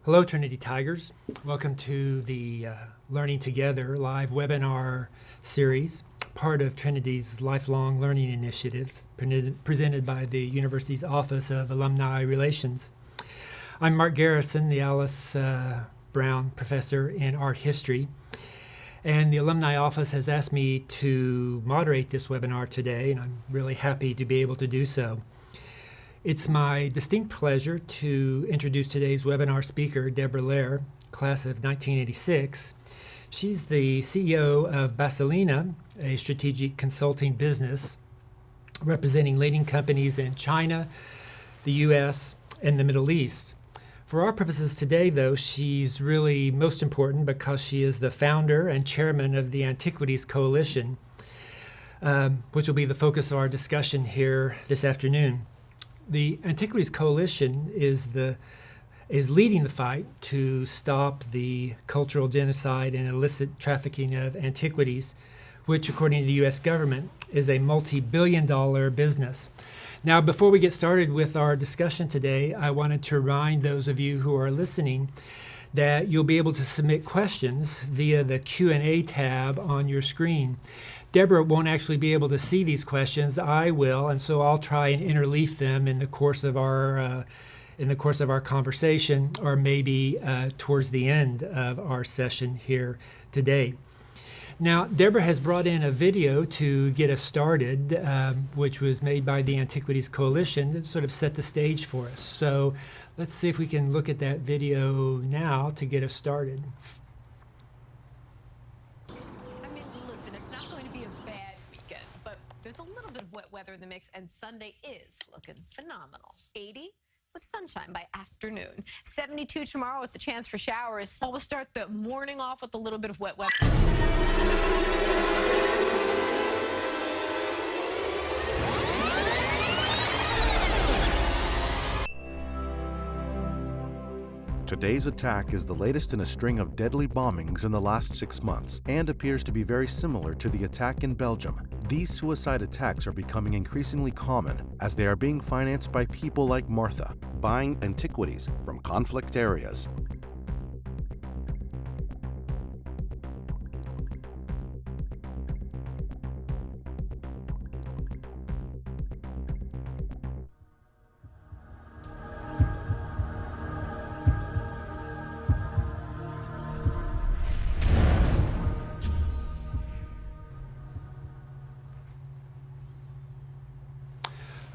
Hello, Trinity Tigers. Welcome to the Learning Together live webinar series, part of Trinity's Lifelong Learning Initiative, presented by the university's Office of Alumni Relations. I'm Mark Garrison, the Alice Brown Professor in Art History, and the Alumni Office has asked me to moderate this webinar today, and I'm really happy to be able to do so. It's my distinct pleasure to introduce today's webinar speaker, Deborah Lehr, class of 1986. She's the CEO of Basilinna, a strategic consulting business representing leading companies in China, the US, and the Middle East. For our purposes today, though, she's really most important because she is the founder and chairman of the Antiquities Coalition, which will be the focus of our discussion here this afternoon. The Antiquities Coalition is leading the fight to stop the cultural genocide and illicit trafficking of antiquities, which, according to the U.S. government, is a multi-billion-dollar business. Now, before we get started with our discussion today, I wanted to remind those of you who are listening that you'll be able to submit questions via the Q&A tab on your screen. Deborah won't actually be able to see these questions. I will, and so I'll try and interleaf them in the course of our conversation, or maybe towards the end of our session here today. Now, Deborah has brought in a video to get us started, which was made by the Antiquities Coalition to sort of set the stage for us. So let's see if we can look at that video now to get us started. Weather in the mix, and Sunday is looking phenomenal. 80 with sunshine by afternoon. 72 tomorrow with the chance for showers. We'll start the morning off with a little bit of wet weather. Today's attack is the latest in a string of deadly bombings in the last 6 months and appears to be very similar to the attack in Belgium. These suicide attacks are becoming increasingly common as they are being financed by people like Martha, buying antiquities from conflict areas.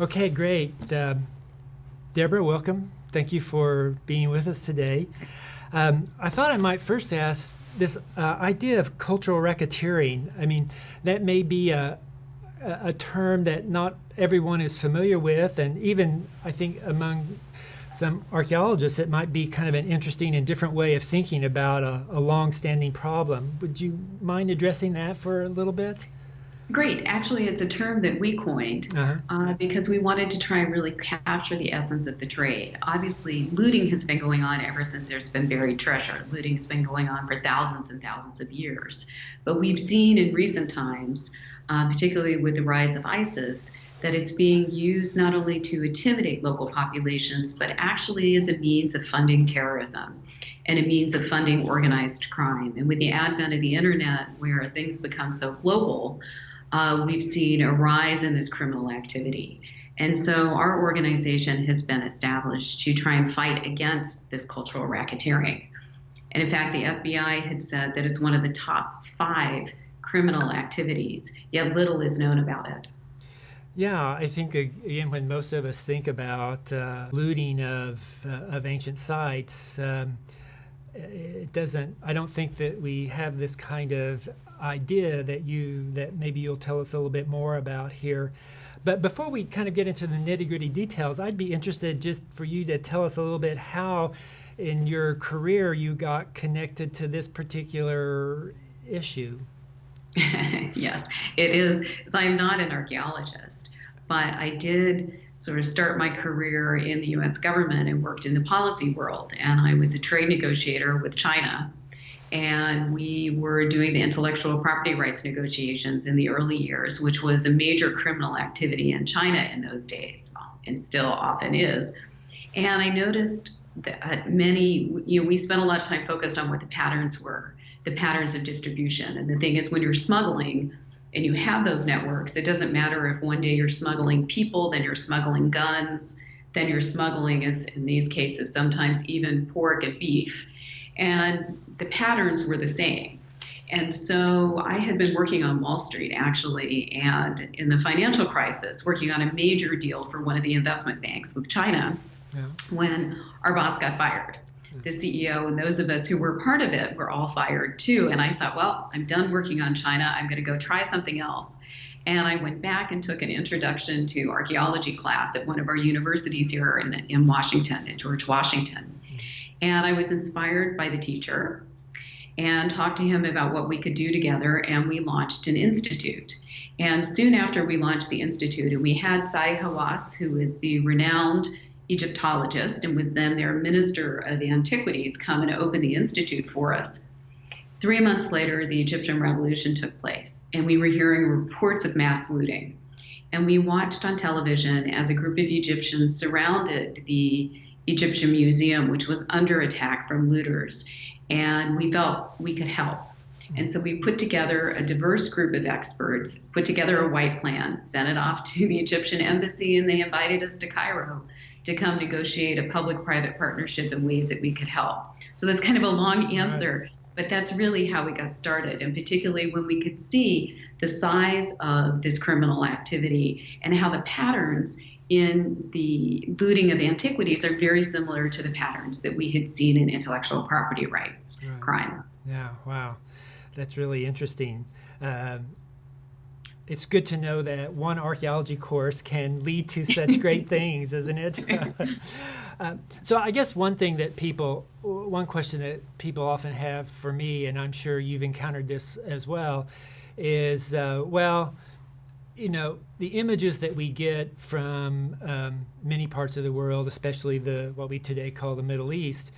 Okay, great. Deborah, welcome. Thank you for being with us today. I thought I might first ask this idea of cultural racketeering. I mean, that may be a term that not everyone is familiar with, and even I think among some archaeologists it might be kind of an interesting and different way of thinking about a long-standing problem. Would you mind addressing that for a little bit? Great. Actually, it's a term that we coined because we wanted to try and really capture the essence of the trade. Obviously, looting has been going on ever since there's been buried treasure. Looting has been going on for thousands and thousands of years. But we've seen in recent times, particularly with the rise of ISIS, that it's being used not only to intimidate local populations, but actually as a means of funding terrorism and a means of funding organized crime. And with the advent of the internet, where things become so global, we've seen a rise in this criminal activity. And so our organization has been established to try and fight against this cultural racketeering. And in fact, the FBI had said that it's one of the top 5 criminal activities, yet little is known about it. Yeah, I think, again, when most of us think about looting of ancient sites, I don't think that we have this kind of idea that maybe you'll tell us a little bit more about here. But before we kind of get into the nitty-gritty details, I'd be interested just for you to tell us a little bit how in your career you got connected to this particular issue. Yes, it is. So I'm not an archaeologist, but I did sort of start my career in the U.S. government and worked in the policy world. And I was a trade negotiator with China. And we were doing the intellectual property rights negotiations in the early years, which was a major criminal activity in China in those days, and still often is. And I noticed we spent a lot of time focused on what the patterns were, the patterns of distribution. And the thing is, when you're smuggling and you have those networks, it doesn't matter if one day you're smuggling people, then you're smuggling guns, then you're smuggling, as in these cases, sometimes even pork and beef. And the patterns were the same. And so I had been working on Wall Street, actually, and in the financial crisis, working on a major deal for one of the investment banks with China, when our boss got fired. The CEO and those of us who were part of it were all fired too. And I thought, well, I'm done working on China. I'm going to go try something else. And I went back and took an introduction to archaeology class at one of our universities here in Washington, at George Washington. And I was inspired by the teacher and talked to him about what we could do together, and we launched an institute. And soon after we launched the institute, and we had Sai Hawass, who is the renowned Egyptologist and was then their minister of antiquities, come and open the institute for us. 3 months later, the Egyptian revolution took place, and we were hearing reports of mass looting. And we watched on television as a group of Egyptians surrounded the Egyptian Museum, which was under attack from looters. And we felt we could help. And so we put together a diverse group of experts, put together a white plan, sent it off to the Egyptian embassy, and they invited us to Cairo to come negotiate a public-private partnership in ways that we could help. So that's kind of a long answer, but that's really how we got started, and particularly when we could see the size of this criminal activity and how the patterns in the looting of antiquities are very similar to the patterns that we had seen in intellectual property rights crime. Yeah, wow. That's really interesting. It's good to know that one archaeology course can lead to such great things, isn't it? So I guess one question that people often have for me, and I'm sure you've encountered this as well, is, the images that we get from many parts of the world, especially what we today call the Middle East,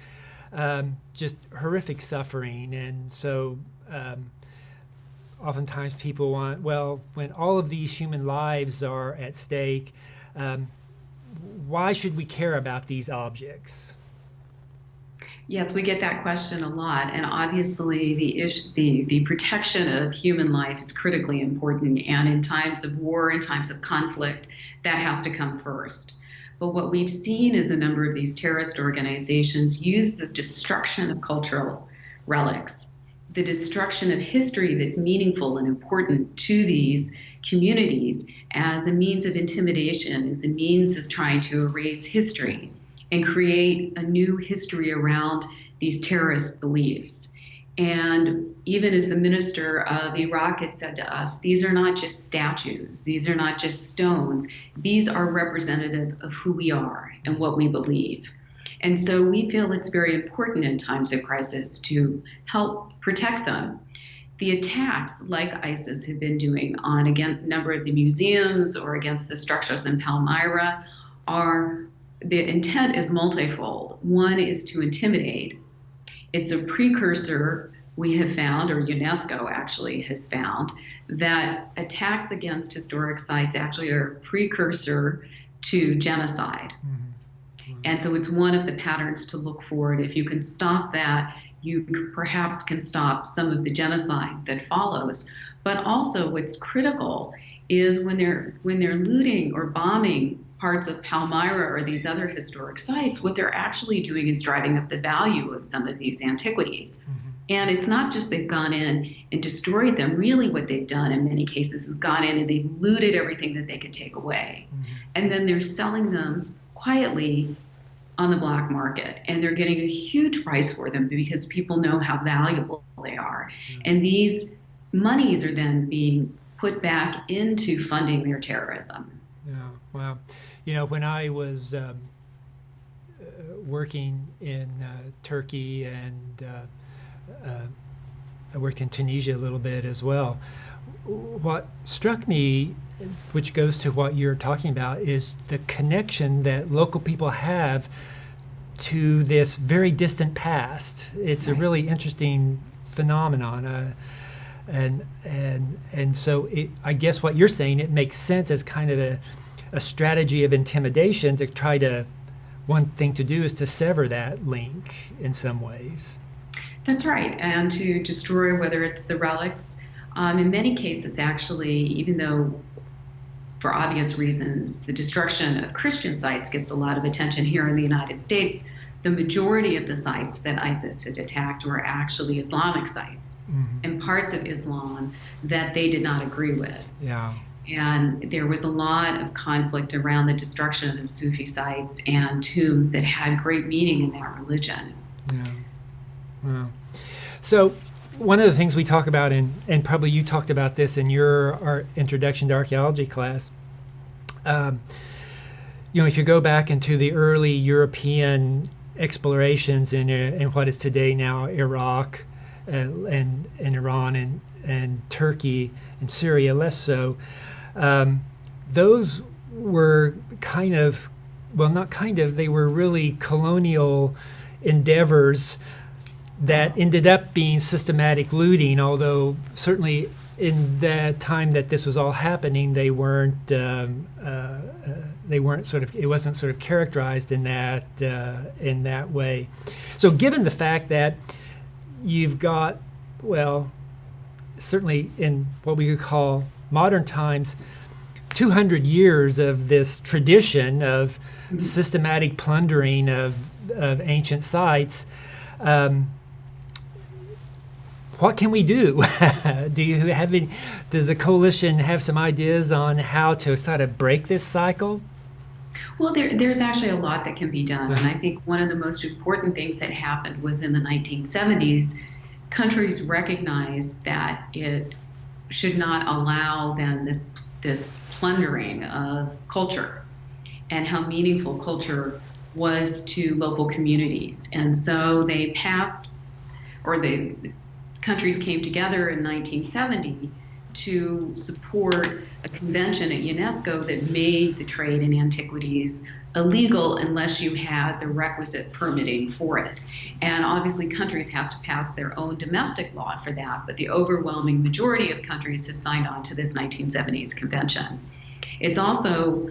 just horrific suffering. And so oftentimes people want, when all of these human lives are at stake, why should we care about these objects? Yes, we get that question a lot, and obviously the protection of human life is critically important, and in times of war, in times of conflict, that has to come first. But what we've seen is a number of these terrorist organizations use this destruction of cultural relics, the destruction of history that's meaningful and important to these communities, as a means of intimidation, as a means of trying to erase history and create a new history around these terrorist beliefs. And even as the minister of Iraq had said to us, these are not just statues, these are not just stones, these are representative of who we are and what we believe. And so we feel it's very important in times of crisis to help protect them. The attacks, like ISIS have been doing on a number of the museums or against the structures in Palmyra, the intent is multifold. One is to intimidate. It's a precursor, we have found, or UNESCO actually has found, that attacks against historic sites actually are a precursor to genocide. Mm-hmm. And so it's one of the patterns to look for. If you can stop that, you perhaps can stop some of the genocide that follows. But also what's critical is when they're looting or bombing parts of Palmyra or these other historic sites, what they're actually doing is driving up the value of some of these antiquities. Mm-hmm. And it's not just they've gone in and destroyed them. Really what they've done in many cases is gone in and they've looted everything that they could take away. Mm-hmm. And then they're selling them quietly on the black market. And they're getting a huge price for them because people know how valuable they are. Mm-hmm. And these monies are then being put back into funding their terrorism. Yeah, wow. When I was working in Turkey and I worked in Tunisia a little bit as well, what struck me, which goes to what you're talking about, is the connection that local people have to this very distant past. It's a really interesting phenomenon. And so I guess what you're saying, it makes sense as kind of a strategy of intimidation to try to one thing to do is to sever that link in some ways. That's right, and to destroy, whether it's the relics. In many cases, actually, even though for obvious reasons, the destruction of Christian sites gets a lot of attention here in the United States, the majority of the sites that ISIS had attacked were actually Islamic sites and parts of Islam that they did not agree with. Yeah. And there was a lot of conflict around the destruction of Sufi sites and tombs that had great meaning in that religion. Yeah. Wow. So one of the things we talk about, and probably you talked about this in our introduction to archaeology class, if you go back into the early European explorations in what is today now Iraq and Iran and Turkey and Syria, less so, those were they were really colonial endeavors that ended up being systematic looting, although certainly in the time that this was all happening, it wasn't sort of characterized in that way. So given the fact that you've got, certainly in what we could call modern times, 200 years of this tradition of systematic plundering of ancient sites, what can we do? Does the coalition have some ideas on how to sort of break this cycle? Well, there's actually a lot that can be done. And I think one of the most important things that happened was in the 1970s, countries recognized that it should not allow them this plundering of culture and how meaningful culture was to local communities. And so they passed, or the countries came together in 1970 to support a convention at UNESCO that made the trade in antiquities illegal unless you had the requisite permitting for it. And obviously countries have to pass their own domestic law for that, but the overwhelming majority of countries have signed on to this 1970s convention. It's also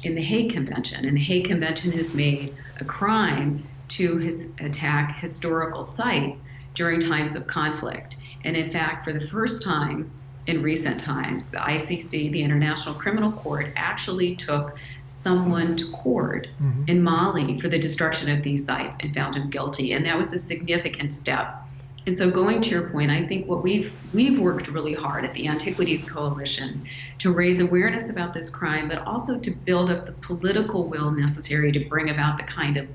in the Hague Convention, and the Hague Convention has made a crime to attack historical sites during times of conflict. And in fact, for the first time in recent times, the ICC, the International Criminal Court, actually took someone to court in Mali for the destruction of these sites and found him guilty. And that was a significant step. And so going to your point, I think what we've worked really hard at the Antiquities Coalition to raise awareness about this crime, but also to build up the political will necessary to bring about the kind of,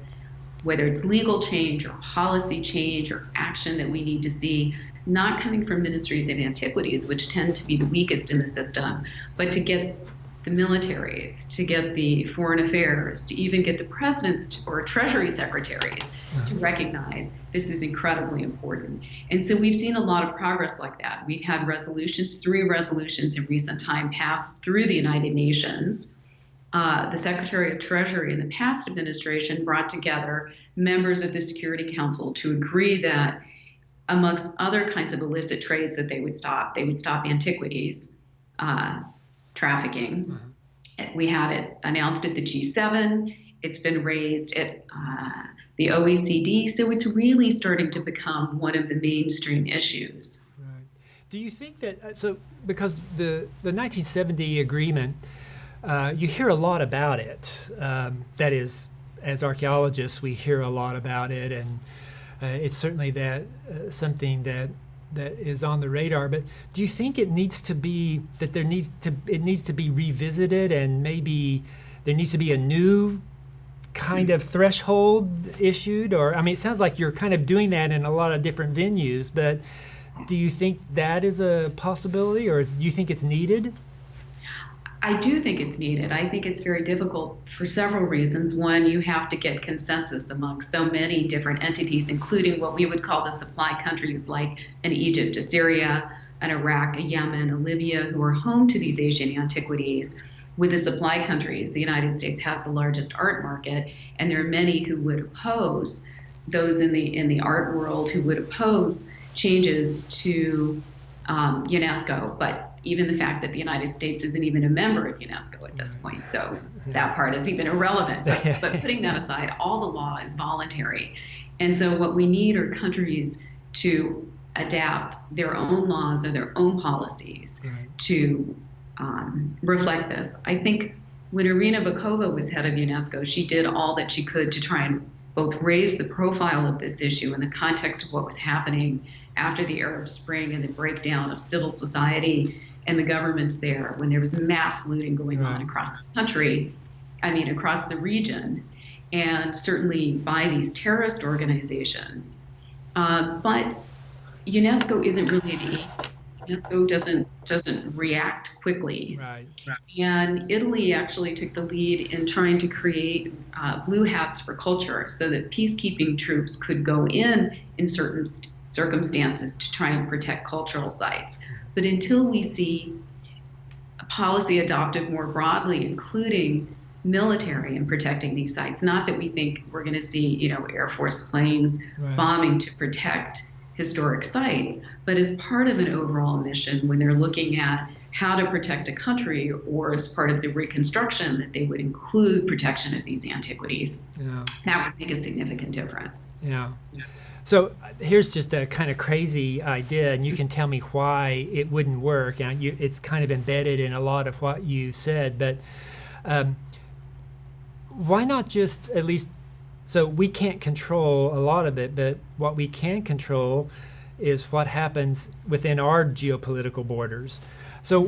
whether it's legal change or policy change or action that we need to see, not coming from ministries of antiquities, which tend to be the weakest in the system, but to get the militaries, to get the foreign affairs, to even get the presidents or treasury secretaries to recognize this is incredibly important. And so we've seen a lot of progress like that. We've had resolutions, 3 resolutions in recent time passed through the United Nations. The Secretary of Treasury in the past administration brought together members of the Security Council to agree that amongst other kinds of illicit trades that they would stop antiquities, trafficking. We had it announced at the G7. It's been raised at the OECD. So it's really starting to become one of the mainstream issues. Right. Do you think that, because the 1970 agreement, you hear a lot about it. That is, as archaeologists, we hear a lot about it, and it's certainly something that is on the radar. But do you think it needs to be revisited, and maybe there needs to be a new kind of threshold issued? Or it sounds like you're kind of doing that in a lot of different venues. But do you think that is a possibility, or do you think it's needed? I do think it's needed. I think it's very difficult for several reasons. One, you have to get consensus among so many different entities, including what we would call the supply countries like an Egypt, a Syria, an Iraq, a Yemen, a Libya, who are home to these Asian antiquities. With the supply countries, the United States has the largest art market, and there are many who would oppose, those in the art world who would oppose changes to UNESCO. But even the fact that the United States isn't even a member of UNESCO at this point. So that part is even irrelevant. But putting that aside, all the law is voluntary. And so what we need are countries to adapt their own laws or their own policies to reflect this. I think when Irina Bokova was head of UNESCO, she did all that she could to try and both raise the profile of this issue in the context of what was happening after the Arab Spring and the breakdown of civil society and the governments there, when there was mass looting going on across the country, across the region, and certainly by these terrorist organizations. But UNESCO isn't really the UNESCO doesn't react quickly. And Italy actually took the lead in trying to create blue hats for culture so that peacekeeping troops could go in certain circumstances to try and protect cultural sites. But until we see a policy adopted more broadly, including military in protecting these sites, not that we think we're going to see, Air Force planes bombing to protect historic sites, but as part of an overall mission, when they're looking at how to protect a country or as part of the reconstruction, that they would include protection of these antiquities. That would make a significant difference. So here's just a kind of crazy idea, and you can tell me why it wouldn't work. And it's kind of embedded in a lot of what you said, but why not just at least, so we can't control a lot of it, but what we can control is what happens within our geopolitical borders. So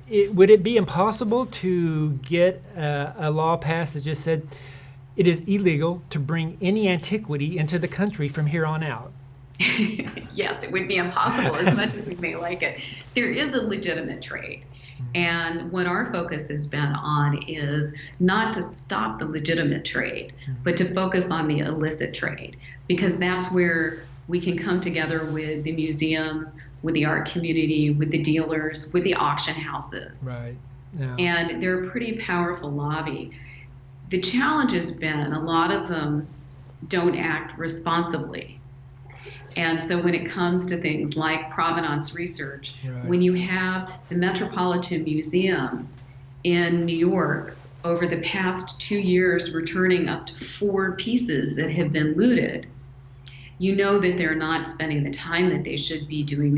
would it be impossible to get a law passed that just said, it is illegal to bring any antiquity into the country from here on out? Yes, it would be impossible as much as we may like it. There is a legitimate trade. And what our focus has been on is not to stop the legitimate trade, but to focus on the illicit trade, because that's where we can come together with the museums, with the art community, with the dealers, with the auction houses. And they're a pretty powerful lobby. The challenge has been a lot of them don't act responsibly. And so when it comes to things like provenance research, when you have the Metropolitan Museum in New York over the past 2 years returning up to 4 pieces that have been looted, you know that they're not spending the time that they should be doing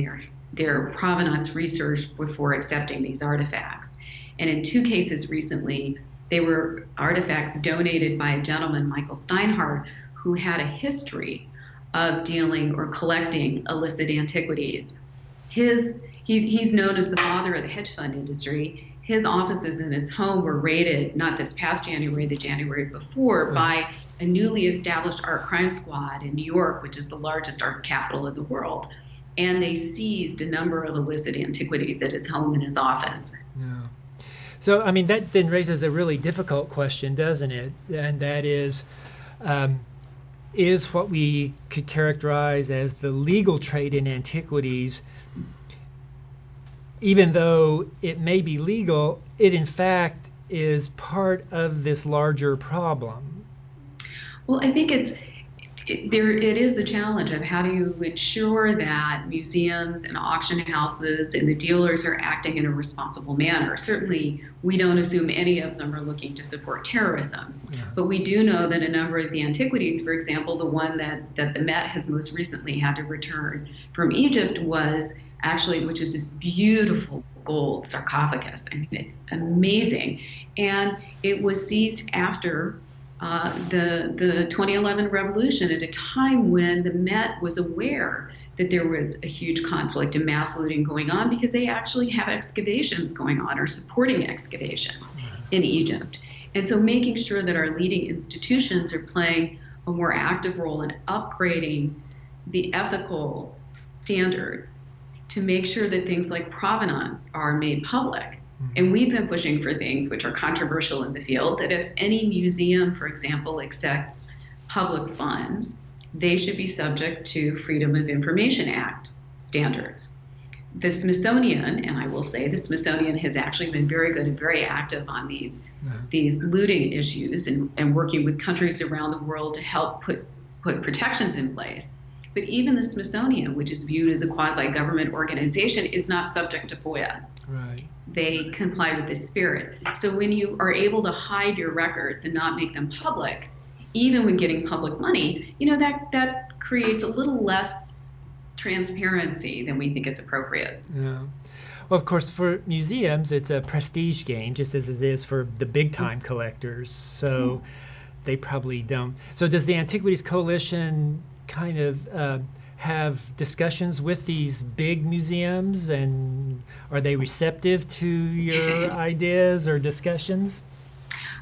their provenance research before accepting these artifacts. And in 2 cases recently, they were artifacts donated by a gentleman, Michael Steinhardt, who had a history of dealing or collecting illicit antiquities. He's known as the father of the hedge fund industry. His offices in his home were raided, not this past January, the January before, by a newly established art crime squad in New York, which is the largest art capital of the world. And they seized a number of illicit antiquities at his home and his office. So, that then raises a really difficult question, doesn't it? And that is what we could characterize as the legal trade in antiquities, even though it may be legal, it in fact is part of this larger problem. Well, I think it is a challenge of how do you ensure that museums and auction houses and the dealers are acting in a responsible manner. Certainly, we don't assume any of them are looking to support terrorism, but we do know that a number of the antiquities, for example, the one that the Met has most recently had to return from Egypt which is this beautiful gold sarcophagus. It's amazing. And it was seized after the 2011 revolution, at a time when the Met was aware that there was a huge conflict and mass looting going on, because they actually have excavations going on or supporting excavations in Egypt. And so making sure that our leading institutions are playing a more active role in upgrading the ethical standards to make sure that things like provenance are made public. And we've been pushing for things which are controversial in the field, that if any museum, for example, accepts public funds, they should be subject to Freedom of Information Act standards. The Smithsonian, and I will say the Smithsonian has actually been very good and very active on these looting issues and working with countries around the world to help put protections in place. But even the Smithsonian, which is viewed as a quasi-government organization, is not subject to FOIA. Right. They comply with the spirit. So when you are able to hide your records and not make them public, even when getting public money, that creates a little less transparency than we think is appropriate. Yeah. Well, of course, for museums, it's a prestige game, just as it is for the big-time collectors. So they probably don't. So does the Antiquities Coalition kind of have discussions with these big museums, and are they receptive to your ideas or discussions?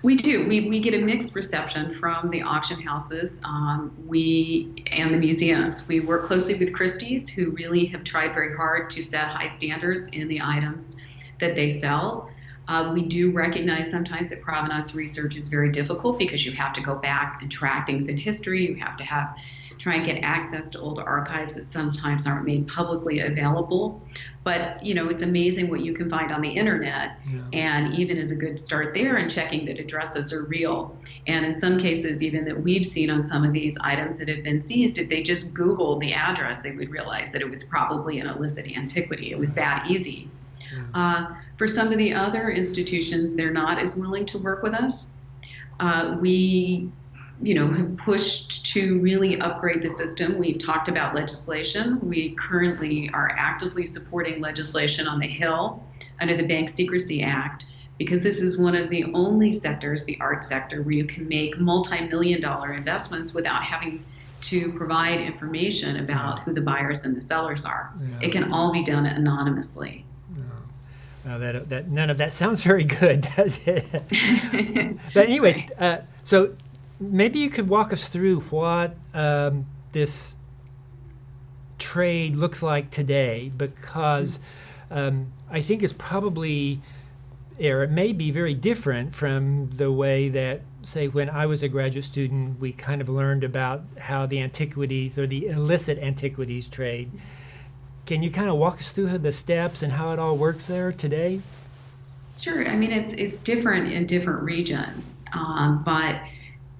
We do. We get a mixed reception from the auction houses and the museums. We work closely with Christie's, who really have tried very hard to set high standards in the items that they sell. We do recognize sometimes that provenance research is very difficult because you have to go back and track things in history. You have to try and get access to old archives that sometimes aren't made publicly available. But, it's amazing what you can find on the internet. Yeah. And even as a good start there and checking that addresses are real. And in some cases, even that we've seen on some of these items that have been seized, if they just Googled the address, they would realize that it was probably an illicit antiquity. It was that easy. Yeah. For some of the other institutions, they're not as willing to work with us. We have pushed to really upgrade the system. We've talked about legislation. We currently are actively supporting legislation on the Hill under the Bank Secrecy Act, because this is one of the only sectors, the art sector, where you can make multi-million-dollar investments without having to provide information about who the buyers and the sellers are. Yeah. It can all be done anonymously. Well, that none of that sounds very good, does it? But anyway, so maybe you could walk us through what this trade looks like today, because I think it's probably, or it may be very different from the way that, say, when I was a graduate student, we kind of learned about how the antiquities or the illicit antiquities trade. Can you kind of walk us through the steps and how it all works there today? Sure. I mean, it's different in different regions, but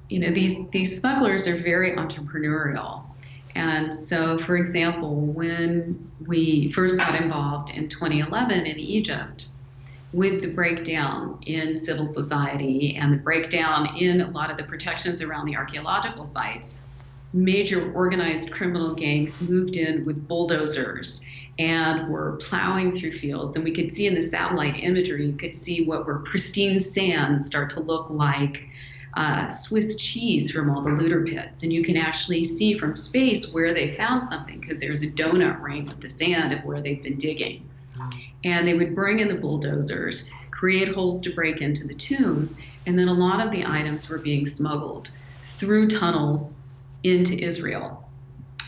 these smugglers are very entrepreneurial. And so, for example, when we first got involved in 2011 in Egypt, with the breakdown in civil society and the breakdown in a lot of the protections around the archaeological sites, major organized criminal gangs moved in with bulldozers and were plowing through fields. And we could see in the satellite imagery, you could see what were pristine sands start to look like Swiss cheese from all the looter pits. And you can actually see from space where they found something, because there's a donut ring with the sand of where they've been digging. And they would bring in the bulldozers, create holes to break into the tombs, and then a lot of the items were being smuggled through tunnels into Israel.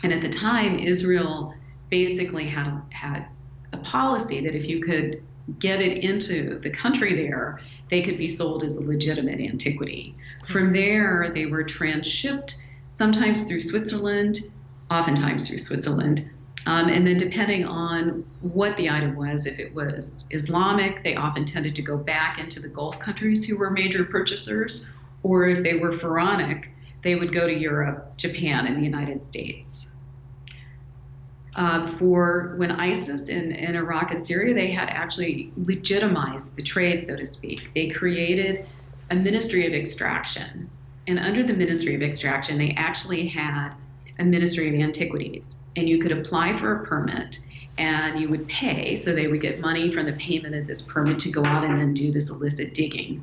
And at the time, Israel basically had a policy that if you could get it into the country there, they could be sold as a legitimate antiquity. From there, they were transshipped, sometimes through Switzerland, oftentimes through Switzerland. And then depending on what the item was, if it was Islamic, they often tended to go back into the Gulf countries who were major purchasers, or if they were Pharaonic, they would go to Europe, Japan, and the United States. For when ISIS in Iraq and Syria, they had actually legitimized the trade, so to speak. They created a Ministry of Extraction. And under the Ministry of Extraction, they actually had a Ministry of Antiquities. And you could apply for a permit and you would pay, so they would get money from the payment of this permit to go out and then do this illicit digging.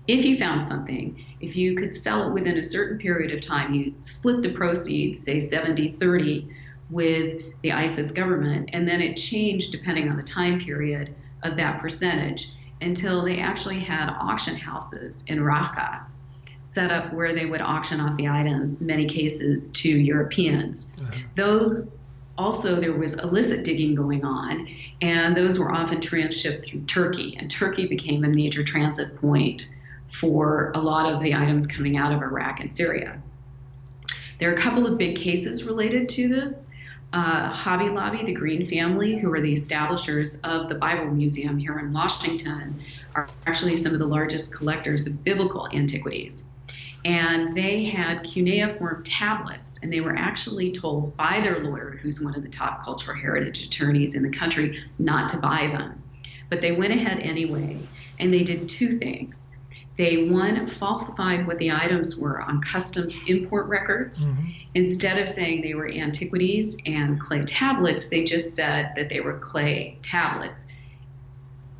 If you found something, if you could sell it within a certain period of time, you split the proceeds, say 70-30, with the ISIS government, and then it changed depending on the time period of that percentage until they actually had auction houses in Raqqa set up where they would auction off the items, in many cases, to Europeans. Those also, there was illicit digging going on, and those were often transshipped through Turkey, and Turkey became a major transit point for a lot of the items coming out of Iraq and Syria. There are a couple of big cases related to this. Hobby Lobby, the Green family, who are the establishers of the Bible Museum here in Washington, are actually some of the largest collectors of biblical antiquities. and they had cuneiform tablets, and they were actually told by their lawyer, who's one of the top cultural heritage attorneys in the country, not to buy them. But they went ahead anyway, and they did two things. They, one, falsified what the items were on customs import records. Mm-hmm. Instead of saying they were antiquities and clay tablets, they just said that they were clay tablets,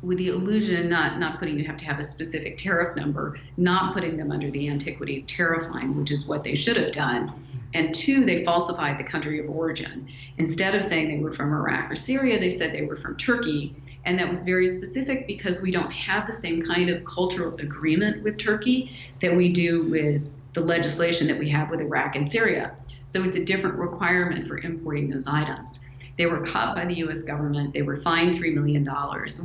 with the illusion, not putting, you have to have a specific tariff number, not putting them under the antiquities tariff line, which is what they should have done. And two, they falsified the country of origin. Instead of saying they were from Iraq or Syria, they said they were from Turkey. And that was very specific because we don't have the same kind of cultural agreement with Turkey that we do with the legislation that we have with Iraq and Syria. So it's a different requirement for importing those items. They were caught by the U.S. government. They were fined $3 million.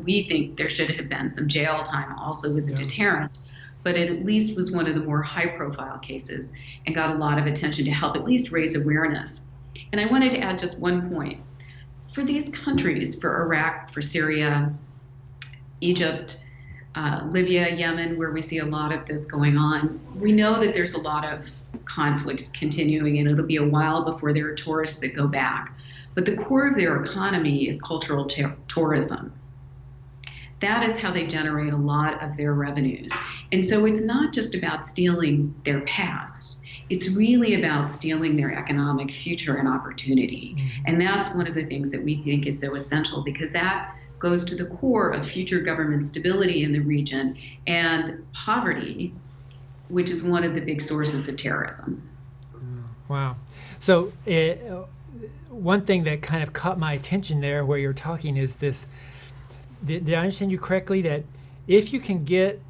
We think there should have been some jail time also as a deterrent, but it at least was one of the more high-profile cases and got a lot of attention to help at least raise awareness. And I wanted to add just one point. For these countries, for Iraq, for Syria, Egypt, Libya, Yemen, where we see a lot of this going on, we know that there's a lot of conflict continuing, and it'll be a while before there are tourists that go back. But the core of their economy is cultural tourism. That is how they generate a lot of their revenues. And so it's not just about stealing their past. It's really about stealing their economic future and opportunity. Mm-hmm. And that's one of the things that we think is so essential, because that goes to the core of future government stability in the region and poverty, which is one of the big sources of terrorism. Wow. So one thing that kind of caught my attention there where you're talking is this, did I understand you correctly, that if you can get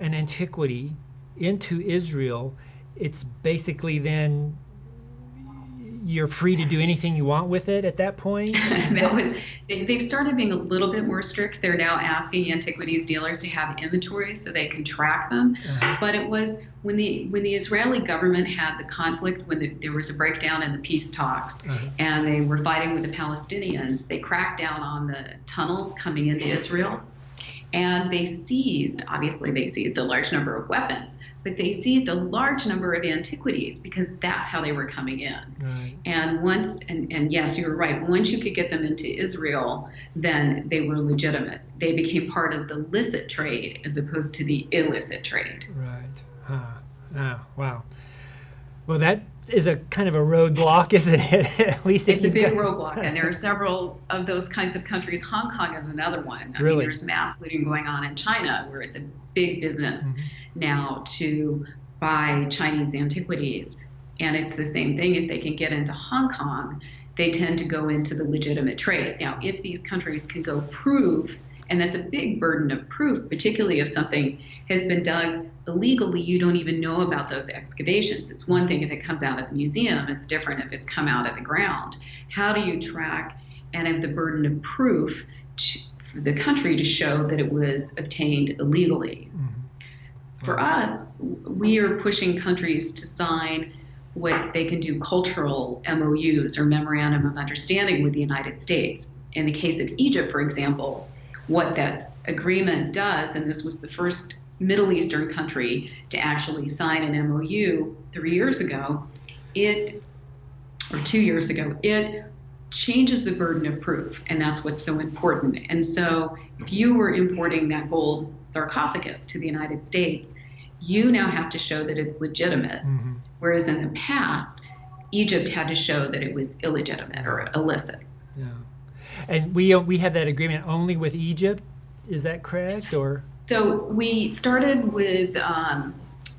an antiquity into Israel, it's basically then you're free to do anything you want with it at that point? They've started being a little bit more strict. They're now asking antiquities dealers to have inventory so they can track them. Uh-huh. But it was when the Israeli government had the conflict, when there was a breakdown in the peace talks, uh-huh. and they were fighting with the Palestinians, they cracked down on the tunnels coming into Israel. And they seized a large number of weapons, but they seized a large number of antiquities because that's how they were coming in. Right. And yes, you were right, once you could get them into Israel, then they were legitimate. They became part of the licit trade as opposed to the illicit trade. Right. Huh. Oh, wow. Well, that is a kind of a roadblock, isn't it? At least it's a big roadblock, and there are several of those kinds of countries. Hong Kong is another one. I mean, there's mass looting going on in China, where it's a big business mm-hmm. now to buy Chinese antiquities, and it's the same thing. If they can get into Hong Kong, they tend to go into the legitimate trade. Now, if these countries can go prove, and that's a big burden of proof, particularly if something has been dug illegally, you don't even know about those excavations. It's one thing if it comes out of the museum, it's different if it's come out of the ground. How do you track and have the burden of proof for the country to show that it was obtained illegally? Mm-hmm. For us, we are pushing countries to sign what they can do cultural MOUs or Memorandum of Understanding with the United States. In the case of Egypt, for example, what that agreement does, and this was the first Middle Eastern country to actually sign an MOU 3 years ago, or 2 years ago, it changes the burden of proof, and that's what's so important. And so if you were importing that gold sarcophagus to the United States, you now have to show that it's legitimate, mm-hmm. whereas in the past, Egypt had to show that it was illegitimate or illicit. Yeah. And we have that agreement only with Egypt, is that correct? Or so we started with,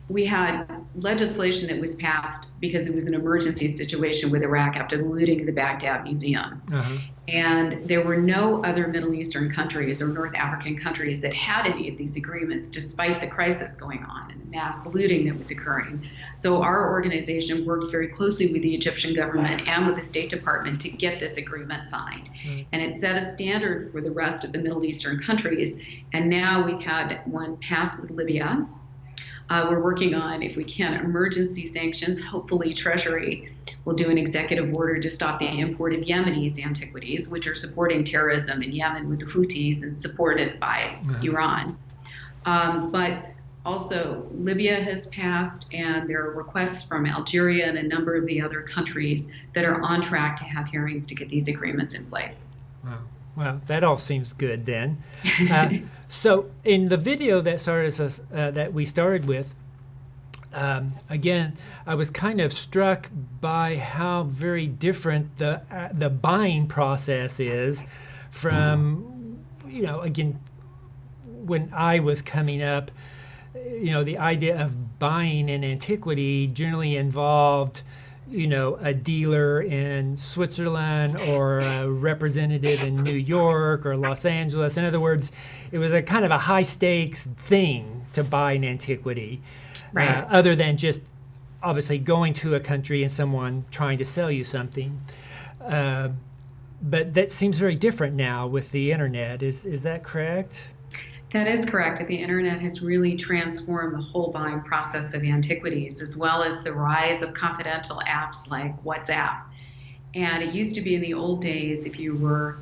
we had legislation that was passed because it was an emergency situation with Iraq after the looting of the Baghdad Museum. Uh-huh. And there were no other Middle Eastern countries or North African countries that had any of these agreements, despite the crisis going on and the mass looting that was occurring. So our organization worked very closely with the Egyptian government and with the State Department to get this agreement signed. Mm. And it set a standard for the rest of the Middle Eastern countries. And now we've had one passed with Libya. We're working on, if we can, emergency sanctions. Hopefully Treasury will do an executive order to stop the import of Yemenis antiquities, which are supporting terrorism in Yemen with the Houthis and supported by Iran. But Also, Libya has passed, and there are requests from Algeria and a number of the other countries that are on track to have hearings to get these agreements in place. Wow. Well, that all seems good then. So in the video that we started with, again, I was kind of struck by how very different the buying process is from, again, when I was coming up. The idea of buying an antiquity generally involved, a dealer in Switzerland or a representative in New York or Los Angeles. In other words, it was a kind of a high stakes thing to buy an antiquity, Right. Other than just obviously going to a country and someone trying to sell you something. But that seems very different now with the internet. Is that correct? That is correct. The internet has really transformed the whole buying process of antiquities, as well as the rise of confidential apps like WhatsApp. And it used to be in the old days, if you were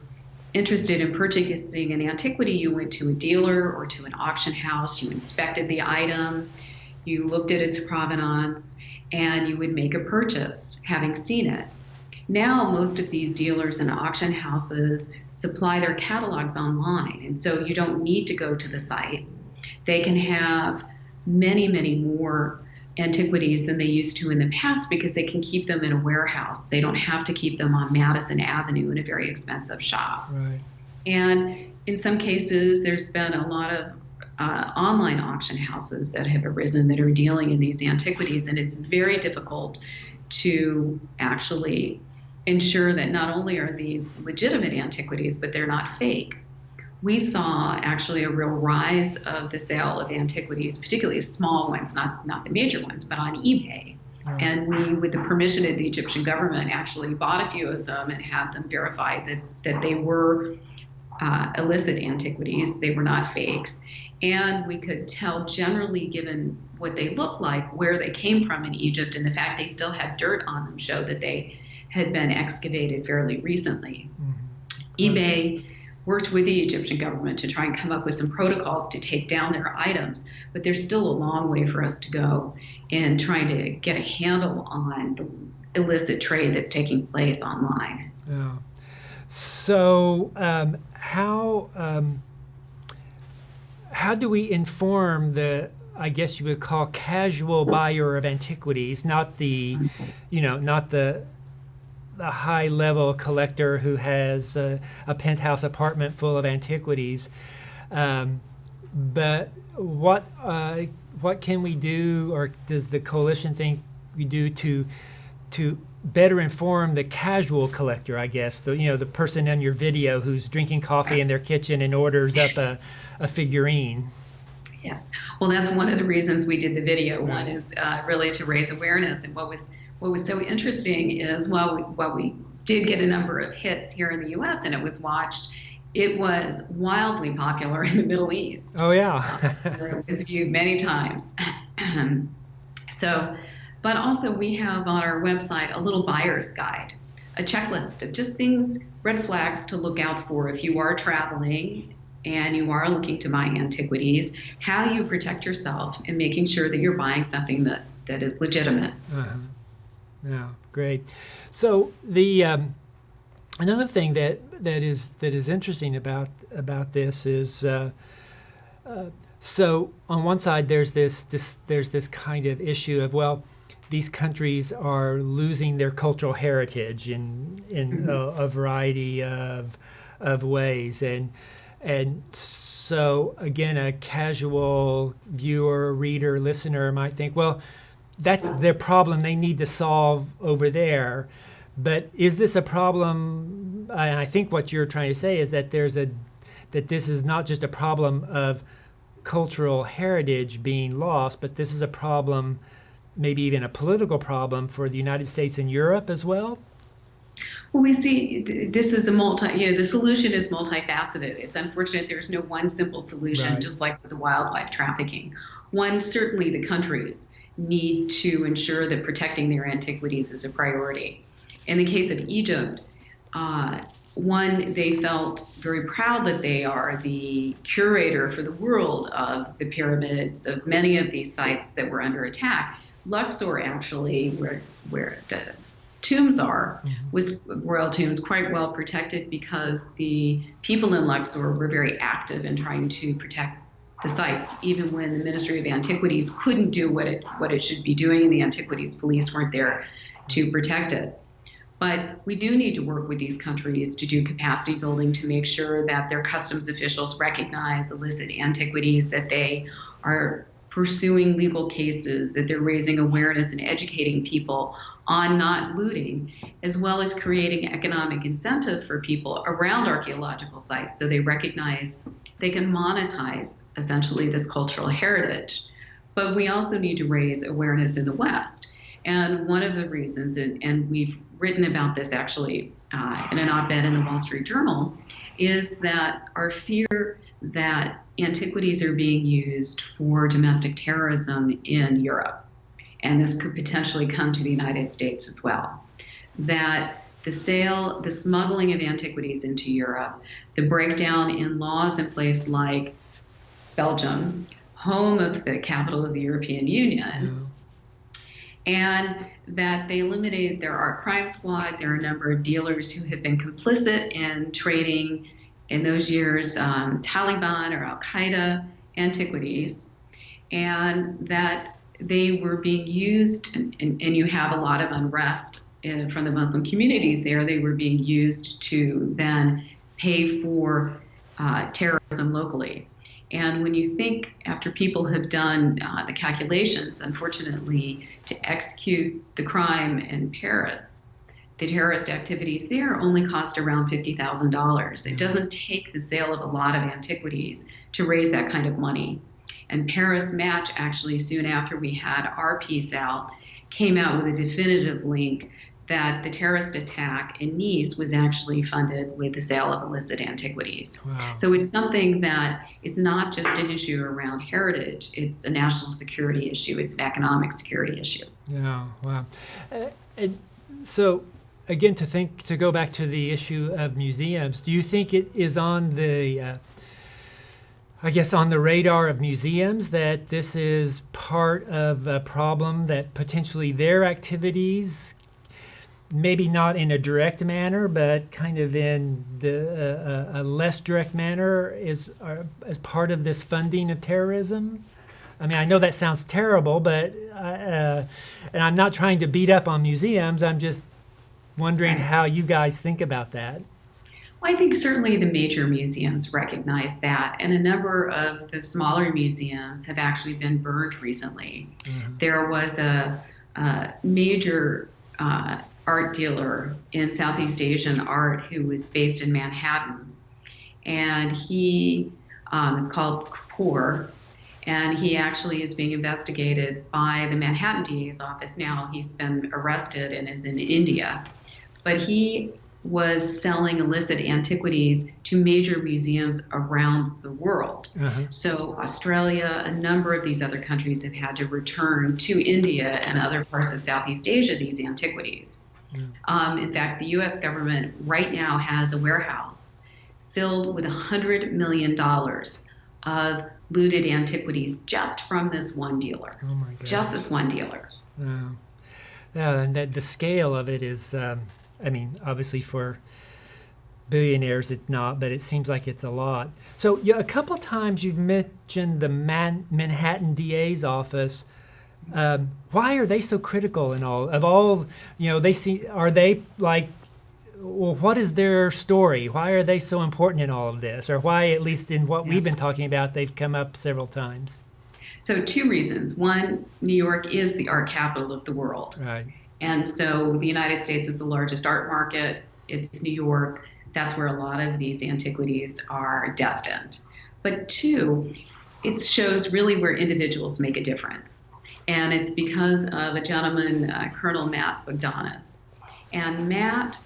interested in purchasing an antiquity, you went to a dealer or to an auction house, you inspected the item, you looked at its provenance, and you would make a purchase, having seen it. Now, most of these dealers and auction houses supply their catalogs online, and so you don't need to go to the site. They can have many, many more antiquities than they used to in the past because they can keep them in a warehouse. They don't have to keep them on Madison Avenue in a very expensive shop. Right. And in some cases, there's been a lot of online auction houses that have arisen that are dealing in these antiquities, and it's very difficult to actually ensure that not only are these legitimate antiquities, but they're not fake. We saw actually a real rise of the sale of antiquities, particularly small ones, not the major ones, but on eBay. Oh. And we, with the permission of the Egyptian government, actually bought a few of them and had them verified that they were illicit antiquities. They were not fakes. And we could tell generally, given what they looked like, where they came from in Egypt, and the fact they still had dirt on them showed that they had been excavated fairly recently. Mm-hmm. eBay worked with the Egyptian government to try and come up with some protocols to take down their items, but there's still a long way for us to go in trying to get a handle on the illicit trade that's taking place online. Yeah. So how do we inform the, I guess you would call, casual buyer of antiquities, not the high level collector who has a penthouse apartment full of antiquities, but what can we do, or does the coalition think we do to better inform the casual collector? I guess the person in your video who's drinking coffee in their kitchen and orders up a figurine. Yes, well, that's one of the reasons we did the video. One is really to raise awareness, and what was so interesting is while we did get a number of hits here in the U.S. and it was watched, it was wildly popular in the Middle East. Oh yeah, it was viewed many times. But also we have on our website a little buyer's guide, a checklist of just things, red flags to look out for if you are traveling and you are looking to buy antiquities, how you protect yourself in making sure that you're buying something that is legitimate. Uh-huh. Yeah, great. So the another thing that is interesting about this is so on one side there's this kind of issue of, well, these countries are losing their cultural heritage in a variety of ways, and so again, a casual viewer, reader, listener might think, well, that's their problem they need to solve over there. But is this a problem? I think what you're trying to say is that that this is not just a problem of cultural heritage being lost, but this is a problem, maybe even a political problem for the United States and Europe as well? Well, we see this is the solution is multifaceted. It's unfortunate there's no one simple solution, right, just like with the wildlife trafficking. One, certainly the countries need to ensure that protecting their antiquities is a priority. In the case of Egypt, one, they felt very proud that they are the curator for the world of the pyramids of many of these sites that were under attack. Luxor, actually, where the tombs are, was royal tombs, quite well protected because the people in Luxor were very active in trying to protect the sites, even when the Ministry of Antiquities couldn't do what it should be doing. The Antiquities police weren't there to protect it. But we do need to work with these countries to do capacity building to make sure that their customs officials recognize illicit antiquities, that they are pursuing legal cases, that they're raising awareness and educating people on not looting, as well as creating economic incentive for people around archaeological sites so they recognize they can monetize essentially this cultural heritage. But we also need to raise awareness in the West. And one of the reasons, and we've written about this actually in an op-ed in the Wall Street Journal, is that our fear that antiquities are being used for domestic terrorism in Europe, and this could potentially come to the United States as well. That the smuggling of antiquities into Europe, the breakdown in laws in place like Belgium, home of the capital of the European Union, and that they eliminated their art crime squad. There are a number of dealers who have been complicit in trading in those years Taliban or Al-Qaeda antiquities, and that they were being used, and you have a lot of unrest from the Muslim communities there. They were being used to then pay for terrorism locally. And when you think, after people have done the calculations, unfortunately, to execute the crime in Paris, the terrorist activities there only cost around $50,000. It doesn't take the sale of a lot of antiquities to raise that kind of money. And Paris Match, actually, soon after we had our piece out, came out with a definitive link that the terrorist attack in Nice was actually funded with the sale of illicit antiquities. Wow. So it's something that is not just an issue around heritage, it's a national security issue, it's an economic security issue. Yeah, wow. So again, to go back to the issue of museums, do you think it is on the on the radar of museums that this is part of a problem, that potentially their activities, maybe not in a direct manner, but kind of in a less direct manner, is as part of this funding of terrorism? I mean, I know that sounds terrible, but and I'm not trying to beat up on museums. I'm just wondering how you guys think about that. Well, I think certainly the major museums recognize that, and a number of the smaller museums have actually been burned recently. Mm-hmm. There was a major art dealer in Southeast Asian art who was based in Manhattan, and he is called Kapoor, and he actually is being investigated by the Manhattan DA's office now. He's been arrested and is in India, but he was selling illicit antiquities to major museums around the world. Uh-huh. So Australia, a number of these other countries have had to return to India and other parts of Southeast Asia these antiquities. In fact, the U.S. government right now has a warehouse filled with $100 million of looted antiquities just from this one dealer. Oh my God. Just this one dealer. And the scale of it is, I mean, obviously for billionaires it's not, but it seems like it's a lot. So a couple times you've mentioned the Manhattan DA's office. Why are they so critical in all, are they like, well, what is their story? Why are they so important in all of this? Or why, at least in what we've been talking about, they've come up several times? So two reasons. One, New York is the art capital of the world. Right. And so the United States is the largest art market. It's New York. That's where a lot of these antiquities are destined. But two, it shows really where individuals make a difference. And it's because of a gentleman, Colonel Matt Bogdanis. And Matt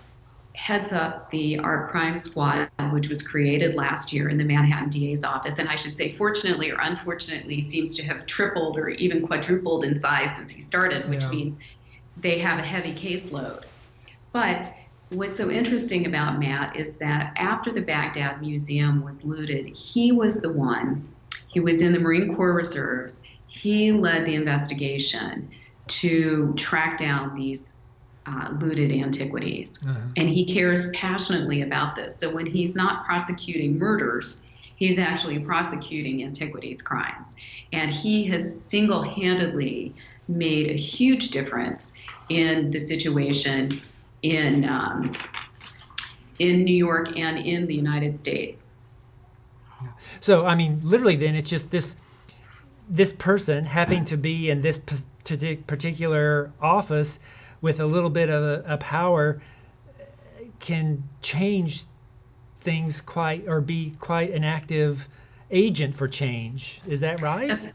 heads up the Art Crime Squad, which was created last year in the Manhattan DA's office. And I should say, fortunately or unfortunately, seems to have tripled or even quadrupled in size since he started, which means they have a heavy caseload. But What's so interesting about Matt is that after the Baghdad Museum was looted, he was the one, he was in the Marine Corps Reserves, he led the investigation to track down these looted antiquities. And he cares passionately about this. So when he's not prosecuting murders, he's actually prosecuting antiquities crimes. And he has single-handedly made a huge difference in the situation in New York and in the United States. So, I mean, literally then it's just this person happening to be in this particular office with a little bit of a power can change things or be quite an active agent for change. Is that right?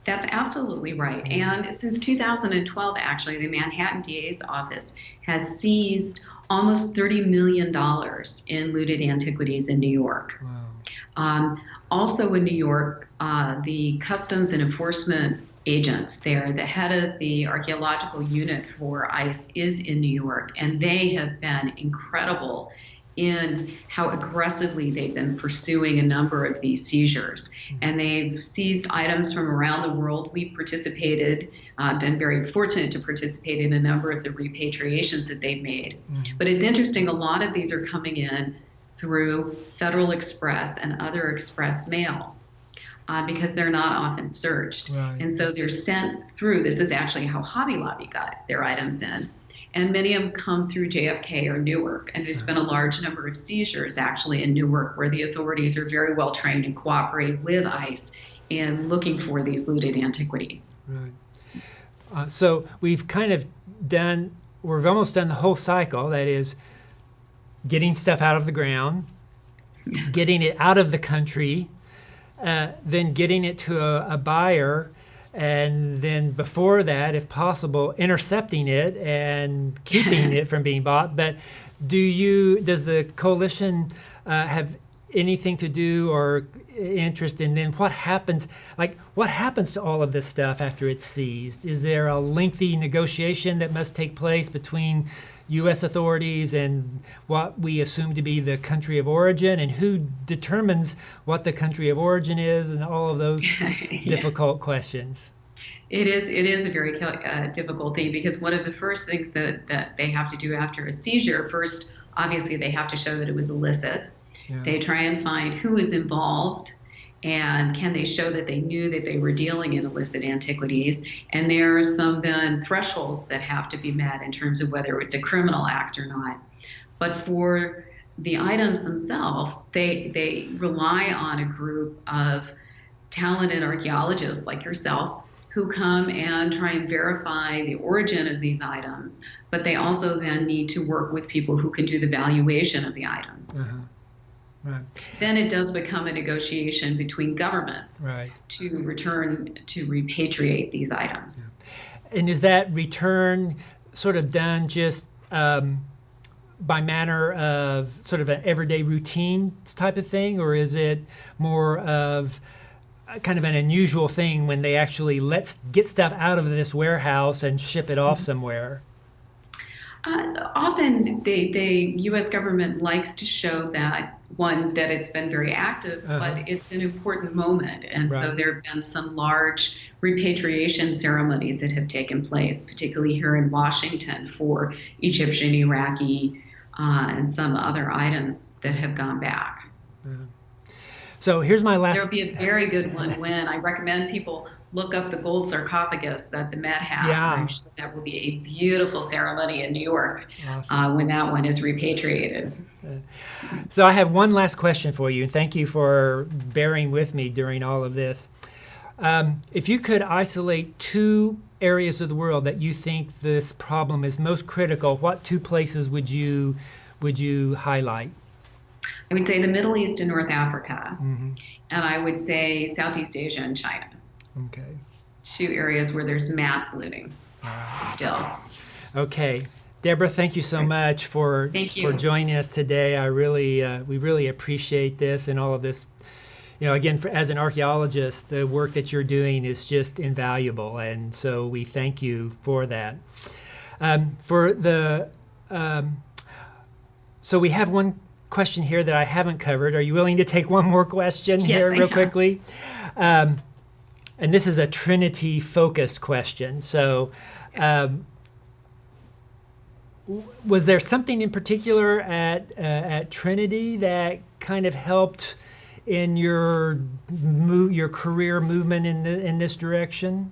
That's absolutely right. And since 2012, actually, the Manhattan DA's office has seized almost $30 million in looted antiquities in New York. Wow. Also in New York, the Customs and Enforcement agents there, the head of the archaeological unit for ICE is in New York, and they have been incredible in how aggressively they've been pursuing a number of these seizures. And they've seized items from around the world. We've participated, been very fortunate to participate in a number of the repatriations that they've made. But it's interesting, a lot of these are coming in through Federal Express and other express mail. Because they're not often searched. Right. And so they're sent through, this is actually how Hobby Lobby got their items in. And many of them come through JFK or Newark. And there's been a large number of seizures actually in Newark where the authorities are very well trained and cooperate with ICE in looking for these looted antiquities. Right. So we've almost done the whole cycle. That is getting stuff out of the ground, getting it out of the country, then getting it to a buyer, and then before that, if possible, intercepting it and keeping it from being bought. But does the coalition have anything to do or interest in then what happens to all of this stuff after it's seized? Is there a lengthy negotiation that must take place between U.S. authorities and what we assume to be the country of origin, and who determines what the country of origin is, and all of those difficult questions? It is a very difficult thing, because one of the first things that they have to do after a seizure, first, obviously, they have to show that it was illicit. Yeah. They try and find who is involved, and can they show that they knew that they were dealing in illicit antiquities. And there are some then thresholds that have to be met in terms of whether it's a criminal act or not. But for the items themselves, they rely on a group of talented archaeologists like yourself who come and try and verify the origin of these items, but they also then need to work with people who can do the valuation of the items. Right. Then it does become a negotiation between governments to repatriate these items. Yeah. And is that return sort of done just by manner of sort of an everyday routine type of thing, or is it more of kind of an unusual thing when they actually get stuff out of this warehouse and ship it off somewhere? Often the U.S. government likes to show that it's been very active, but it's an important moment. And so there have been some large repatriation ceremonies that have taken place, particularly here in Washington for Egyptian, Iraqi, and some other items that have gone back. So here's my last. There'll be a very good one when I recommend people look up the gold sarcophagus that the Met has. Yeah. That will be a beautiful ceremony in New York. Awesome. When that one is repatriated. So I have one last question for you, and thank you for bearing with me during all of this. If you could isolate two areas of the world that you think this problem is most critical, what two places would you highlight? I would say the Middle East and North Africa, and I would say Southeast Asia and China. Okay. Two areas where there's mass looting still. Okay. Deborah, thank you so much for joining us today. We really appreciate this and all of this. You know, again, as an archaeologist, the work that you're doing is just invaluable, and so we thank you for that. For the So we have one question here that I haven't covered. Are you willing to take one more question Yes, here I real am. quickly? And this is a Trinity-focused question. So was there something in particular at Trinity that kind of helped in your career movement in this direction?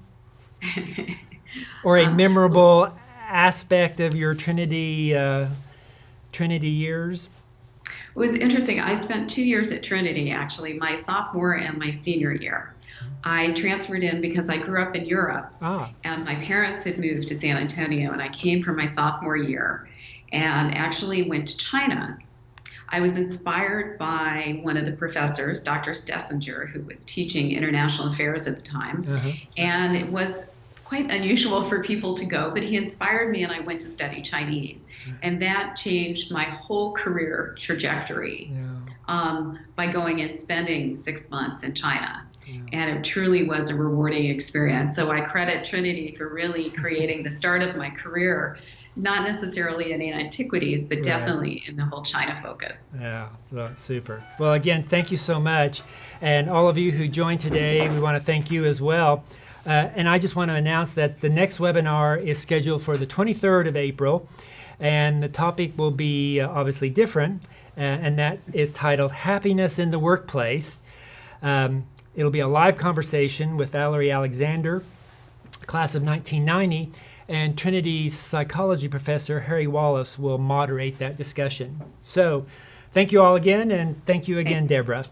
Or a memorable aspect of your Trinity years? It was interesting. I spent 2 years at Trinity, actually, my sophomore and my senior year. I transferred in because I grew up in Europe, and my parents had moved to San Antonio, and I came for my sophomore year and actually went to China. I was inspired by one of the professors, Dr. Stessinger, who was teaching international affairs at the time, and it was quite unusual for people to go, but he inspired me and I went to study Chinese. And that changed my whole career trajectory by going and spending 6 months in China. And it truly was a rewarding experience. So I credit Trinity for really creating the start of my career, not necessarily in antiquities, but definitely in the whole China focus. Yeah, well, super. Well, again, thank you so much. And all of you who joined today, we want to thank you as well. And I just want to announce that the next webinar is scheduled for the 23rd of April. And the topic will be obviously different, and that is titled Happiness in the Workplace. It'll be a live conversation with Valerie Alexander, class of 1990, and Trinity's psychology professor, Harry Wallace, will moderate that discussion. So thank you all again, and thank you again, Deborah.